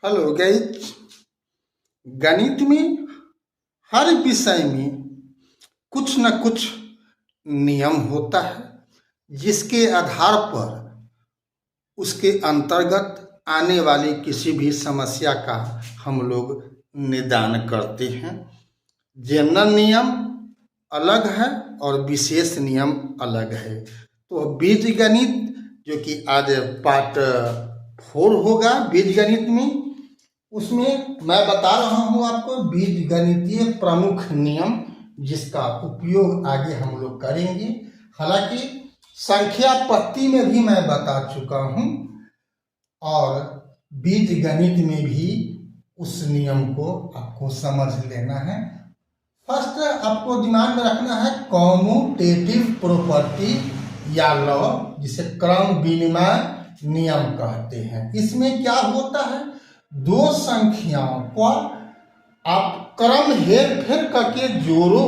Hello guys. गणित में हर विषय में कुछ न कुछ नियम होता है जिसके आधार पर उसके अंतर्गत आने वाली किसी भी समस्या का हम लोग निदान करते हैं। जनरल नियम अलग है और विशेष नियम अलग है। तो बीजगणित जो कि आज पार्ट 4 होगा बीजगणित में, उसमें मैं बता रहा हूं आपको बीजगणितीय प्रमुख नियम जिसका उपयोग आगे हम लोग करेंगे। हालांकि संख्या पत्ती में भी मैं बता चुका हूं और बीजगणित में भी उस नियम को आपको समझ लेना है। फर्स्ट आपको दिमाग में रखना है कॉम्यूटेटिव प्रॉपर्टी या लॉ, जिसे क्रम विनिमय नियम कहते हैं। इसमें क्या होता है, दो संख्याओं को आप क्रम हेर फेर करके जोड़ो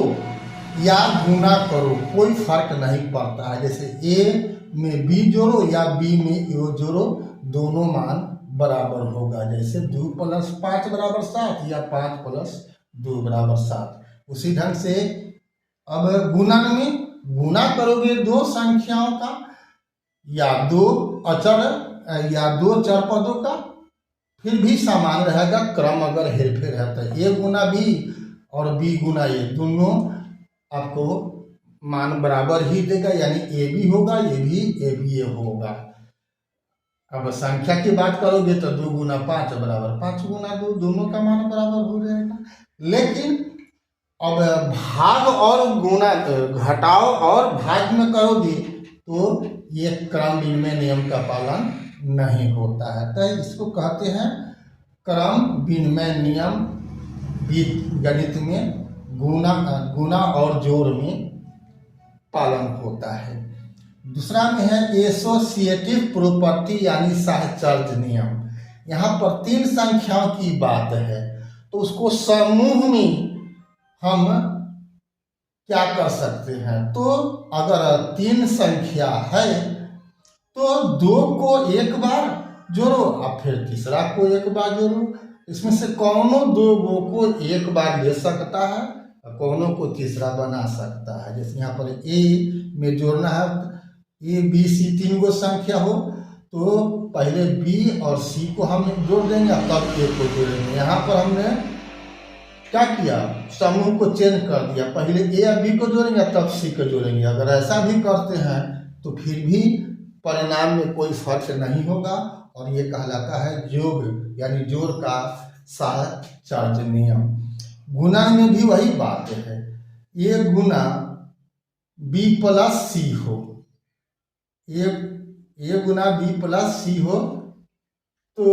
या गुना करो, कोई फर्क नहीं पड़ता है। जैसे ए में बी जोड़ो या बी में ए जोड़ो, दोनों मान बराबर होगा। जैसे 2 + 5 = 7 या 5 + 2 = 7। उसी ढंग से अब गुणन में गुना करोगे दो संख्याओं का या दो अचर या दो चर पदों का, फिर भी समान रहेगा। क्रम अगर हेरफेर है तो ए गुना बी और बी गुना ए, दोनों आपको मान बराबर ही देगा, यानी ए भी होगा ए भी ए होगा। अब संख्या की बात करोगे तो 2 × 5 = 5 × 2, दोनों का मान बराबर हो जाएगा। लेकिन अब भाग और गुना घटाओ और भाग में करोगे तो ये क्रम विनिमय नियम का पालन नहीं होता है। तो इसको कहते हैं क्रम विनिमय नियम। गणित में गुना और जोड़ में पालन होता है। दूसरा में है एसोसिएटिव प्रॉपर्टी यानी साहचर्य नियम। यहाँ पर 3 संख्याओं की बात है तो उसको समूह में हम क्या कर सकते हैं। तो अगर 3 संख्या है तो 2 को एक बार जोड़ो और फिर तीसरा को एक बार जोड़ो। इसमें से कौनों 2 को एक बार ले सकता है और कौनों को तीसरा बना सकता है। जैसे यहाँ पर ए में जोड़ना है, ए बी सी 3 गो संख्या हो तो पहले बी और सी को हम जोड़ देंगे तब ए को जोड़ेंगे। यहाँ पर हमने क्या किया, समूह को चेंज कर दिया, पहले ए या बी को जोड़ेंगे तब सी को जोड़ेंगे। अगर ऐसा भी करते हैं तो फिर भी परिणाम में कोई फर्क नहीं होगा और ये कहलाता है योग यानी जोड़ का साहचर्य नियम। गुणा में भी वही बात है, ए गुना बी + सी हो, ए गुना बी + सी हो तो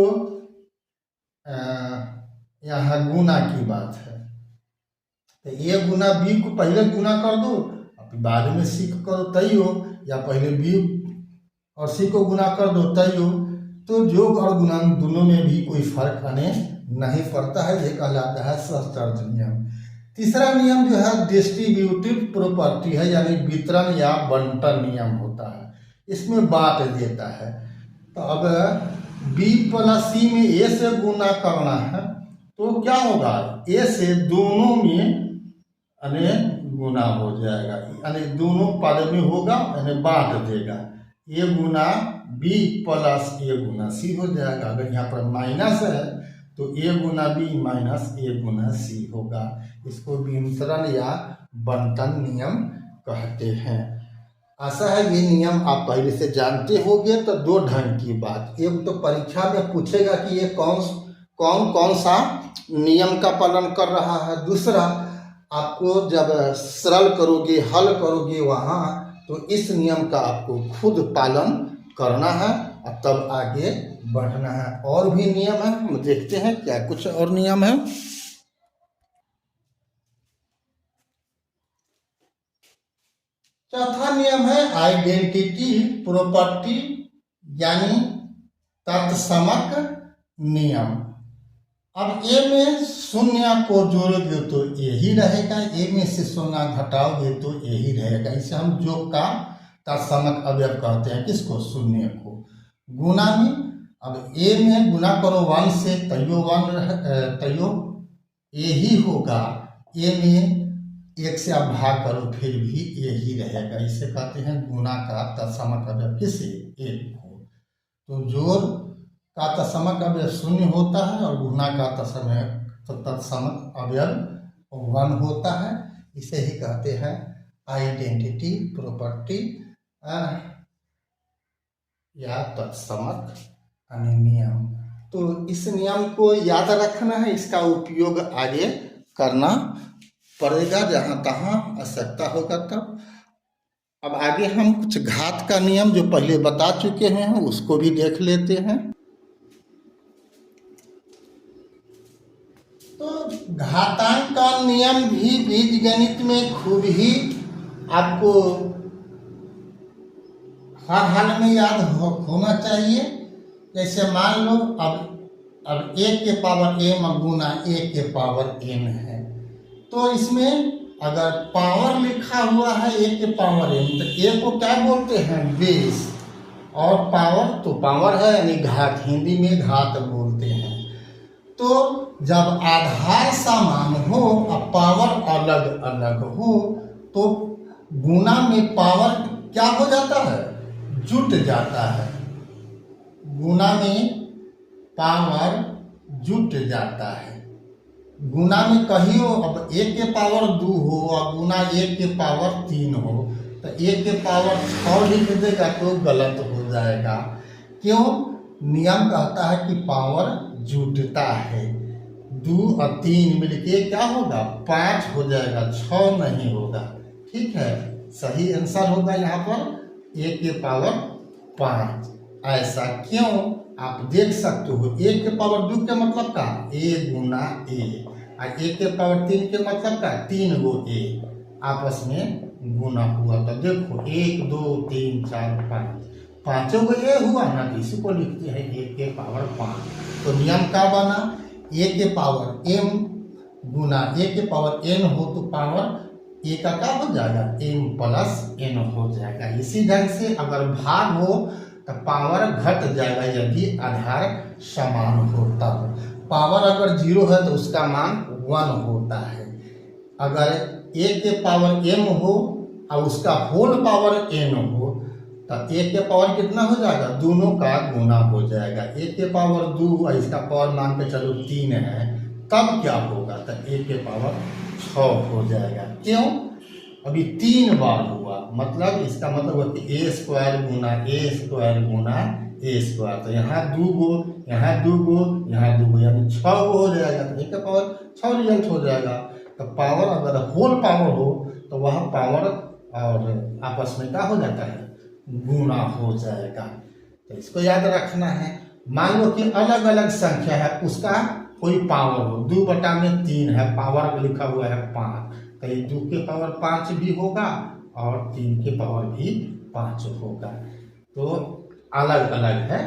यहाँ गुना की बात है। तो ए गुना बी को पहले गुना कर दो फिर बाद में सी करो तय हो, या पहले बी और सी को गुना कर दो तय हो। तो योग और गुणन दोनों में भी कोई फर्क आने नहीं पड़ता है। ये कहलाता है साहचर्य नियम। तीसरा नियम जो है डिस्ट्रीब्यूटिव प्रॉपर्टी है, यानी वितरण या बंटन नियम होता है। इसमें बांट देता है। तो अब बी + सी में ए से गुना करना है तो क्या होगा, ए से दोनों में गुना हो जाएगा, यानी दोनों पद में होगा यानी बांट देगा। ए गुना बी + ए गुना सी हो जाएगा। अगर यहाँ पर माइनस है तो ए गुना बी - ए गुना सी होगा। इसको वितरण या बंटन नियम कहते हैं। आशा है ये नियम आप पहले से जानते होंगे। तो 2 ढंग की बात, एक तो परीक्षा में पूछेगा कि ये कौन सा नियम का पालन कर रहा है। दूसरा आपको जब सरल करोगे हल करोगे वहाँ तो इस नियम का आपको खुद पालन करना है और तब आगे बढ़ना है। और भी नियम है, हम देखते हैं क्या कुछ और नियम है। चौथा नियम है आइडेंटिटी प्रॉपर्टी यानी तत्समक नियम। अब ए में 0 को जोड़ोगे तो ए ही रहेगा, ए में से 0 घटाओगे तो ए ही रहेगा। इसे हम योग का तत्समक अवयव कहते हैं। किसको, 0 को। गुणा में अब ए में गुना करो 1 से तयो ए ही होगा। ए में 1 से आप भाग करो फिर भी ए ही रहेगा। इसे कहते हैं गुना का तत्समक अवयव किसे? 1 को। तो जोड़ का तत्समक अवयव 0 होता है और गुना का तत्समक अवयव 1 होता है। इसे ही कहते हैं आइडेंटिटी प्रॉपर्टी या तत्समक नियम। तो इस नियम को याद रखना है, इसका उपयोग आगे करना पड़ेगा जहाँ तहाँ आवश्यकता होगा तब। अब आगे हम कुछ घात का नियम जो पहले बता चुके हैं उसको भी देख लेते हैं। तो घातांक का नियम भी बीजगणित में खूब ही आपको हर हाल में याद होना चाहिए। जैसे मान लो अब 1 के पावर m गुना 1 के पावर n है, तो इसमें अगर पावर लिखा हुआ है 1 के पावर m तो a को क्या बोलते हैं? बेस। और पावर तो पावर है यानी घात, हिंदी में घात बोलते हैं। तो जब आधार समान हो और पावर अलग अलग हो तो गुना में पावर क्या हो जाता है? जुट जाता है। गुना में पावर जुट जाता है। गुना में कहियो अब 1 के पावर 2 हो और गुना 1 के पावर 3 हो तो 1 के पावर 6 लिख देगा तो गलत हो जाएगा। क्यों? नियम कहता है कि पावर जुटता है। 2 और 3 मिलके क्या होगा? 5 हो जाएगा, 6 नहीं होगा। ठीक है, सही आंसर होगा यहाँ पर 1 के पावर 5। ऐसा क्यों? आप देख सकते हो 1 के पावर 2 के मतलब का a गुना a और 1 के पावर 3 के मतलब का 3 गो a आपस में गुना हुआ। तो देखो 1 2 3 4 5 पाँचों को a हुआ ना, इसी को लिखते हैं 1 के पावर 5। तो नियम क्या बना? 1 के पावर m गुना 1 के पावर n हो तो पावर a का क्या हो जाएगा? m प्लस n हो जाएगा। इसी ढंग से अगर भाग हो तो पावर घट जाएगा यदि आधार समान हो तब। पावर अगर 0 है तो उसका मान 1 होता है। अगर 1 के पावर m हो और उसका होल पावर n हो तो 1 के पावर कितना हो जाएगा? दोनों का गुना हो जाएगा। 1 के पावर 2 और इसका पावर मान के चलो 3 है, तब क्या होगा? तो 1 के पावर 6 हो जाएगा। क्यों? अभी 3 बार हुआ, मतलब इसका मतलब हुआ कि a square Guna a square Guna a square. तो यहाँ 2 गो, यहाँ 2 गो, यहाँ 2 गो, यानी 6 गो हो जाएगा। तो 1 का पावर 6 रिजल्ट हो जाएगा। तो पावर अगर होल पावर हो तो वह पावर और आपस में क्या हो जाता है? गुना हो जाएगा। तो इसको याद रखना है। मान लो कि अलग अलग संख्या है, उसका कोई पावर हो, 2/3 है, पावर लिखा हुआ है 5, तो ये 2 के पावर 5 भी होगा और 3 के पावर भी 5 होगा। तो अलग अलग है,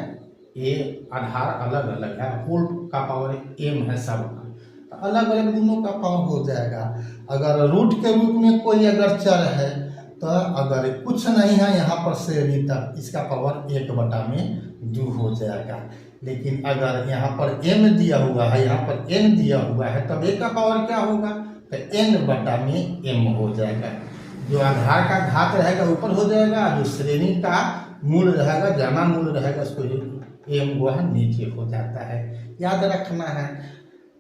ये आधार अलग अलग है, होल का पावर m है सबका, तो अलग अलग दोनों का पावर हो जाएगा। अगर रूट के रूप में कोई अगर चर है तो अगर कुछ नहीं है यहाँ पर श्रेणी तक, इसका पावर 1/2 हो जाएगा। लेकिन अगर यहाँ पर m दिया हुआ है, यहाँ पर n दिया हुआ है, तब a का पावर क्या होगा? तो n/m हो जाएगा। जो आधार का घात रहेगा ऊपर हो जाएगा, जो श्रेणी का मूल रहेगा, जमा मूल रहेगा, उसको m वह नीचे हो जाता है। याद रखना है।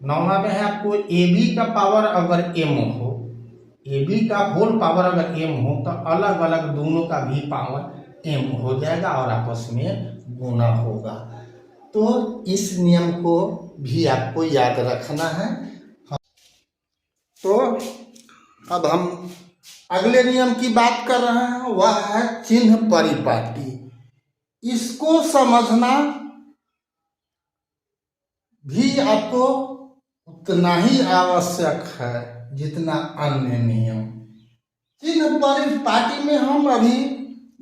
9वां में है आपको ab का पावर अगर m हो, ab का होल पावर अगर m हो तो अलग अलग दोनों का भी पावर m हो जाएगा और आपस में गुना होगा। तो इस नियम को भी आपको याद रखना है। तो अब हम अगले नियम की बात कर रहे हैं, वह है चिन्ह परिपाटी। इसको समझना भी आपको उतना ही आवश्यक है जितना अन्य नियम। चिन्ह परिपाटी में हम अभी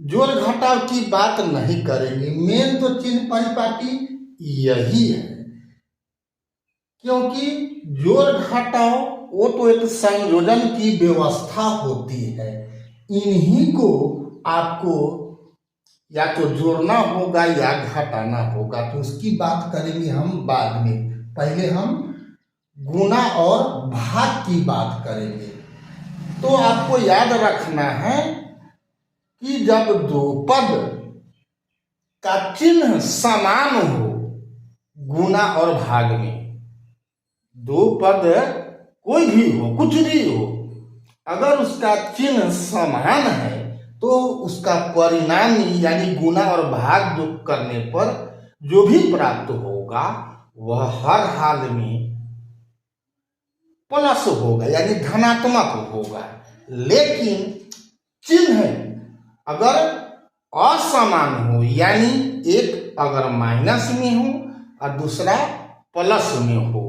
जोड़ घटाव की बात नहीं करेंगे। मेन तो चिन्ह परिपाटी यही है, क्योंकि जोड़ घटाव वो तो एक संयोजन की व्यवस्था होती है। इन्हीं को आपको या तो जोड़ना होगा या घटाना होगा, तो उसकी बात करेंगे हम बाद में। पहले हम गुणा और भाग की बात करेंगे। तो आपको याद रखना है कि जब दो पद का चिन्ह समान हो गुणा और भाग में, दो पद कोई भी हो, कुछ भी हो, अगर उसका चिन्ह समान है तो उसका परिणाम यानी गुणा और भाग जो करने पर जो भी प्राप्त होगा वह हर हाल में प्लस होगा यानी धनात्मक होगा। लेकिन चिन्ह अगर असमान हो यानी एक अगर माइनस में हो और दूसरा प्लस में हो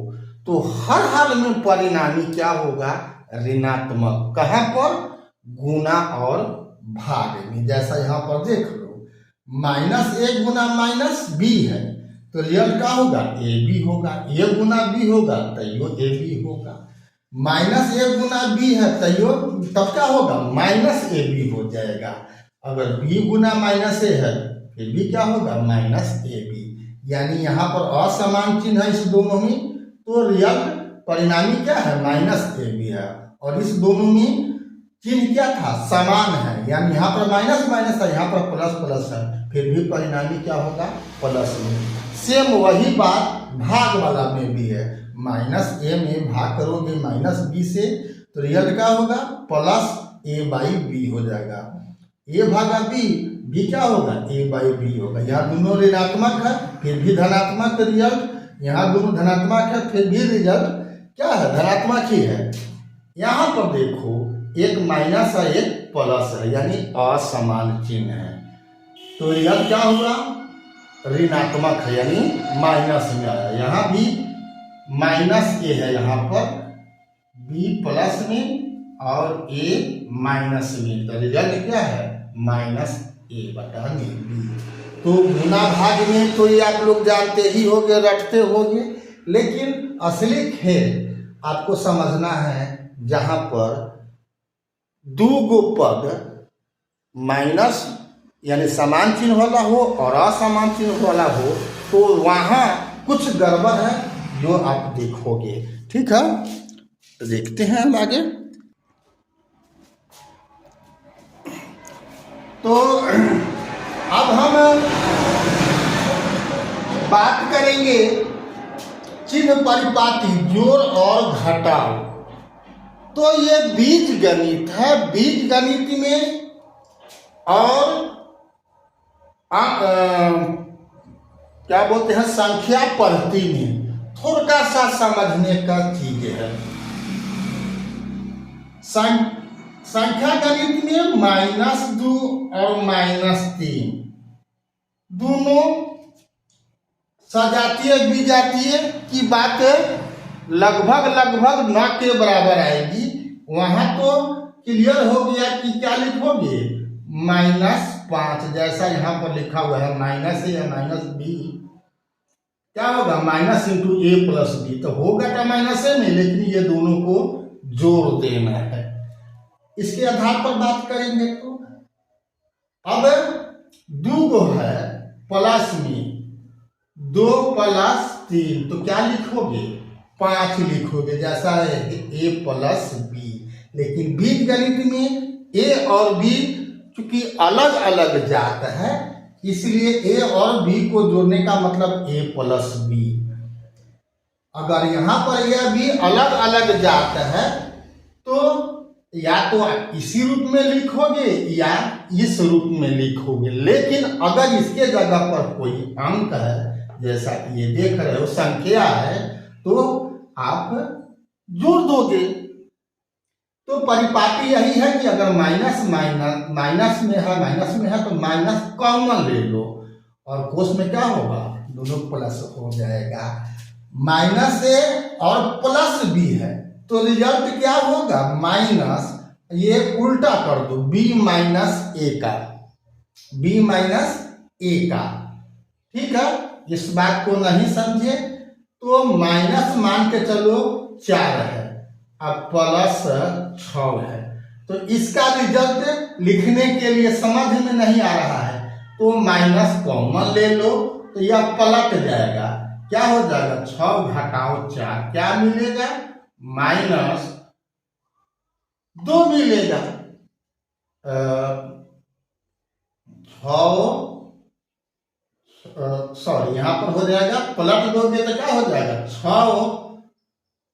तो हर हाल में परिणामी क्या होगा, ऋणात्मक। कहाँ पर, गुणा और भाग में। जैसा यहाँ पर देख लो, -a गुना -b है तो रिजल्ट क्या होगा, ab होगा। a गुना b होगा तैयो ab होगा। -a गुना b है तैयो तब क्या होगा, -ab हो जाएगा। अगर b गुना -a है फिर भी क्या होगा, -ab। यानी यहाँ पर असमान चिन्ह है इस दोनों में, तो रिजल्ट परिणामी क्या है, -ab है। और इस दोनों में चिन्ह क्या था, समान है, यानी यहाँ पर माइनस माइनस है, यहाँ पर प्लस प्लस है, फिर भी परिणामी क्या होगा, प्लस में। सेम वही बात भाग वाला में भी है। -a में भाग करोगे -b से तो रिजल्ट क्या होगा, +a/b हो जाएगा। a भागा b क्या होगा, a/b होगा। यहाँ दोनों ऋणात्मक है फिर भी धनात्मक रिजल्ट, यहाँ दोनों धनात्मक है फिर भी रिजल्ट क्या है, धनात्मक ही है। यहाँ पर देखो एक माइनस है एक प्लस है यानी असमान चिन्ह है, तो रिजल्ट क्या होगा, ऋणात्मक है यानी माइनस में आया। यहाँ भी -a है, यहाँ पर b प्लस में और a माइनस में, तो रिजल्ट क्या है, -a/b। तो गुणा भाग में तो ये आप लोग जानते ही होंगे, रटते होंगे, लेकिन असली खेल आपको समझना है जहाँ पर दो गो पद माइनस यानी समान चिन्ह वाला हो और असमान चिन्ह वाला हो तो वहाँ कुछ गड़बड़ है जो आप देखोगे। ठीक है, तो देखते हैं हम आगे। तो अब हम बात करेंगे चिन्ह परिपाटी जोड़ और घटाव। तो ये बीज गणित है, बीज गणित में और क्या बोलते हैं संख्या पढ़ती में थोड़ा सा समझने का चीज है। संख्या गणित में -2 और -3 दोनों सजातीय विजातीय की बात लगभग न के बराबर आएगी। वहां तो क्लियर हो गया कि क्या लिखोगे, -5 जैसा यहाँ पर लिखा हुआ है, -a या -b क्या होगा, -a+b तो होगा तो -a में, लेकिन ये दोनों को जोड़ देना है। इसके आधार पर बात करेंगे। तो अब 2 गो है प्लस में, 2 + 3 तो क्या लिखोगे, 5 लिखोगे, जैसा है a+b। लेकिन बीज गणित में a और b चूंकि अलग अलग जात है, इसलिए a और b को जोड़ने का मतलब a+b। अगर यहाँ पर यह भी अलग अलग जात है तो या तो इसी रूप में लिखोगे या इस रूप में लिखोगे। लेकिन अगर इसके जगह पर कोई अंक है, जैसा ये देख रहे हो संख्या है, तो आप जोड़ दोगे। तो परिपाटी यही है कि अगर माइनस में है तो माइनस कॉमन ले लो और कोस में क्या होगा, दोनों प्लस हो जाएगा। -a और +b है तो रिजल्ट क्या होगा, माइनस, ये उल्टा कर दो, b - a का। ठीक है, इस बात को नहीं समझे तो माइनस मान के चलो 4 है, अब +6 है, तो इसका रिजल्ट लिखने के लिए समझ में नहीं आ रहा है तो माइनस कॉमन ले लो तो यह पलट जाएगा। क्या हो जाएगा? 6 घटाओ 4 क्या मिलेगा? -2 मिलेगा। 6 यहां पर हो जाएगा, पलट दोगे तो क्या हो जाएगा? 6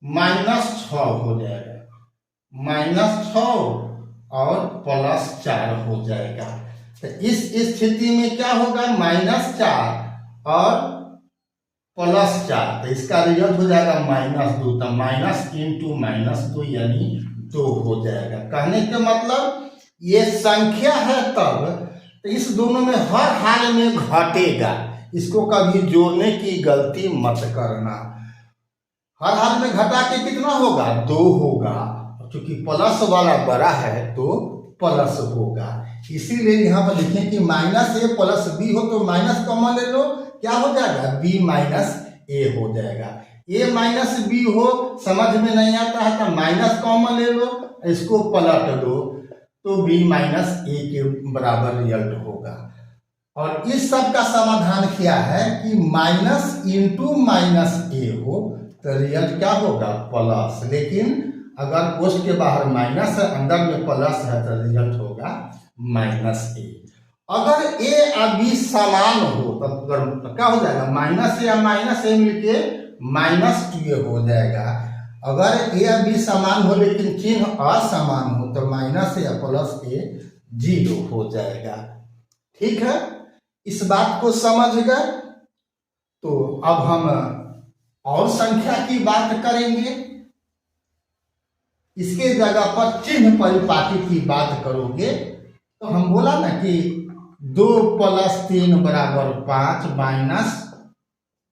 -6 हो जाएगा, -6 और +4 हो जाएगा। तो इस स्थिति में क्या होगा? -4 और +4, तो इसका रिजल्ट हो जाएगा -2। तो माइनस इंटू -2 यानी 2 हो जाएगा। कहने के मतलब ये संख्या है तब, तो इस दोनों में हर हाल में घटेगा, इसको कभी जोड़ने की गलती मत करना। हर हाल में घटा के कितना होगा? 2 होगा, क्योंकि प्लस वाला बड़ा है तो प्लस होगा। इसीलिए यहाँ पर लिखें कि -a + b हो तो माइनस कॉमन ले लो, क्या हो जाएगा? b - a हो जाएगा। a - b हो समझ में नहीं आता है तो माइनस कॉमन ले लो, इसको पलट दो तो b - a के बराबर रिजल्ट होगा। और इस सब का समाधान क्या है कि माइनस इंटू -a हो तो रिजल्ट क्या होगा? प्लस। लेकिन अगर कोष्ठ के बाहर माइनस है, अंदर में प्लस है तो रिजल्ट होगा -a। अगर a और b समान हो तो क्या हो जाएगा? -a या -a मिलके -2a हो जाएगा। अगर a और b समान हो लेकिन चिन्ह असमान हो तो -a या +a 0 हो जाएगा। ठीक है, इस बात को समझ गए। तो अब हम और संख्या की बात करेंगे। इसके जगह पर चिन्ह परिपाटी की बात करोगे तो हम बोला ना कि 2 + 3 = 5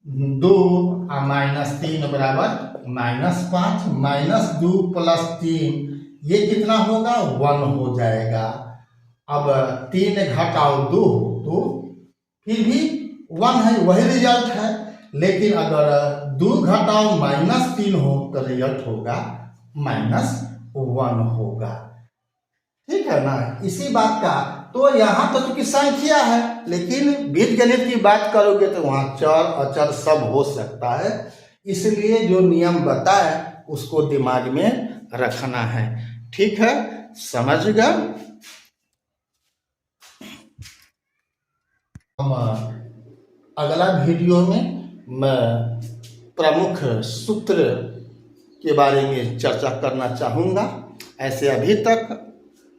-2 और -3 = -5, -2 + 3 ये कितना होगा? 1 हो जाएगा। अब 3 घटाओ 2 तो फिर भी 1 है, वही रिजल्ट है। लेकिन अगर 2 घटाओ -3 हो तो रिजल्ट होगा -1 होगा। ठीक है ना? इसी बात का तो यहाँ तो चूंकि संख्या है, लेकिन बीजगणित की बात करोगे तो वहाँ चर अचर सब हो सकता है। इसलिए जो नियम बताए उसको दिमाग में रखना है। ठीक है, समझ गए? हम अगला वीडियो में मैं प्रमुख सूत्र के बारे में चर्चा करना चाहूँगा। ऐसे अभी तक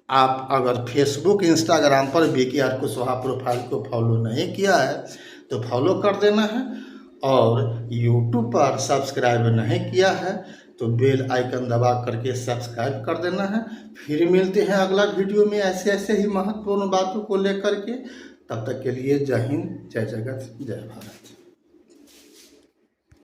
आप अगर फेसबुक इंस्टाग्राम पर BKR कुशवाहा प्रोफाइल को फॉलो नहीं किया है तो फॉलो कर देना है, और यूट्यूब पर सब्सक्राइब नहीं किया है तो बेल आइकन दबा करके सब्सक्राइब कर देना है। फिर मिलते हैं अगला वीडियो में ऐसे ही महत्वपूर्ण बातों को लेकर के। तब तक के लिए जय हिंद, जय जगत, जय भारत।